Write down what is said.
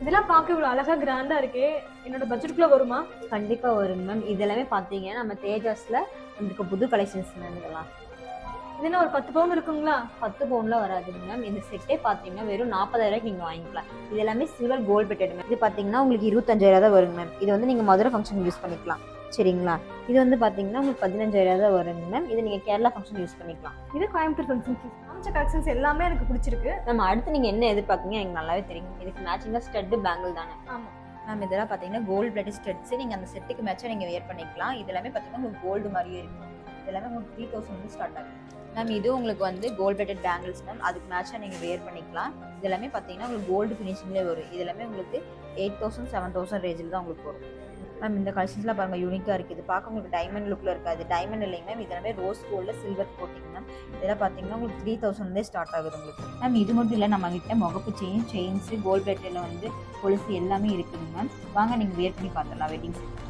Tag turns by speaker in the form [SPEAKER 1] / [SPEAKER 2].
[SPEAKER 1] இதெல்லாம் பார்க்க இவ்வளோ அழகா கிராண்டா இருக்கே, என்னோட பட்ஜெட்டுக்குள்ள வருமா?
[SPEAKER 2] கண்டிப்பா வருங்க மேம். இது எல்லாமே பார்த்தீங்கன்னா, நம்ம தேஜாஸ்ல வந்திருக்க புது கலெக்ஷன்ஸ் மேம் இதெல்லாம்.
[SPEAKER 1] இது என்ன ஒரு 10 பவுன் இருக்குங்களா?
[SPEAKER 2] 10 பவுன்ல வராதுங்க மேம். இந்த செட்டே பார்த்தீங்கன்னா, வெறும் 40,000 நீங்க வாங்கிக்கலாம். இது எல்லாமே சில்வர் கோல்ட் பிளேட்டட் மேம். இது பார்த்தீங்கன்னா, உங்களுக்கு 25,000 தான் வருங்க மேம். இது வந்து நீங்க மதுரை ஃபங்க்ஷன் யூஸ் பண்ணிக்கலாம். சரிங்களா? இது வந்து பார்த்தீங்கன்னா, உங்களுக்கு 15,000 தான் வருங்க மேம். இது நீங்க கேரளா ஃபங்க்ஷன் யூஸ் பண்ணிக்கலாம்.
[SPEAKER 1] இது கோயம்புத்தூர் ஃபங்க்ஷன். காமிச்ச கலெக்ஷன்ஸ் எல்லாமே எனக்கு பிடிச்சிருக்கு.
[SPEAKER 2] நம்ம அடுத்து நீங்க என்ன எதிர்பார்க்கீங்க எனக்கு நல்லாவே தெரியும். இதுக்கு மேட்சிங்கா ஸ்டட் பேங்கிள் தானே.
[SPEAKER 1] ஆமா.
[SPEAKER 2] மேம் இதெல்லாம் பார்த்தீங்கன்னா கோல்டு பிளேட்டட் ஸ்டட்ஸ். நீங்க அந்த செட்டுக்கு மேட்சா நீங்க வேர் பண்ணிக்கலாம். இது எல்லாமே பார்த்தீங்கன்னா உங்களுக்கு கோல்டு மாதிரியே இருக்கும். இது எல்லாமே உங்களுக்கு 3,000 வந்து ஸ்டார்ட் ஆகும். மேம் இது உங்களுக்கு வந்து கோல்ட் பிளேட்டட் பேங்கிள்ஸ் மேம். அதுக்கு மேட்சா நீங்க வேர் பண்ணிக்கலாம். இது எல்லாமே பார்த்தீங்கன்னா உங்களுக்கு கோல்டு ஃபினிஷிங்லேயே வரும். இது எல்லாமே உங்களுக்கு 8,000 7,000 ரேஞ்சில் தான் உங்களுக்கு வரும். மேம் இந்த கலெக்ஷன்ஸ்லாம் பாருங்க யூனிக்காக இருக்குது. பார்க்க உங்களுக்கு டைமண்ட் லுக்கில் இருக்காது. டைமண்ட் இல்லைங்க மேம். இது எல்லாமே ரோஸ் கோல்டில் சில்வர் கோட்டிங் மேம். இதெல்லாம் பார்த்தீங்கன்னா உங்களுக்கு 3,000 ஸ்டார்ட் ஆகுது உங்களுக்கு. மேம் இது மட்டும் இல்லை, நம்ம கிட்ட முகப்பு செயின்ஸு கோல்ட் பிளேட்டில் வந்து கொலுசு எல்லாமே இருக்குதுங்க மேம். வாங்க நீங்கள் வேர் பண்ணி பார்த்துடலாம் வெட்டிங் செட்.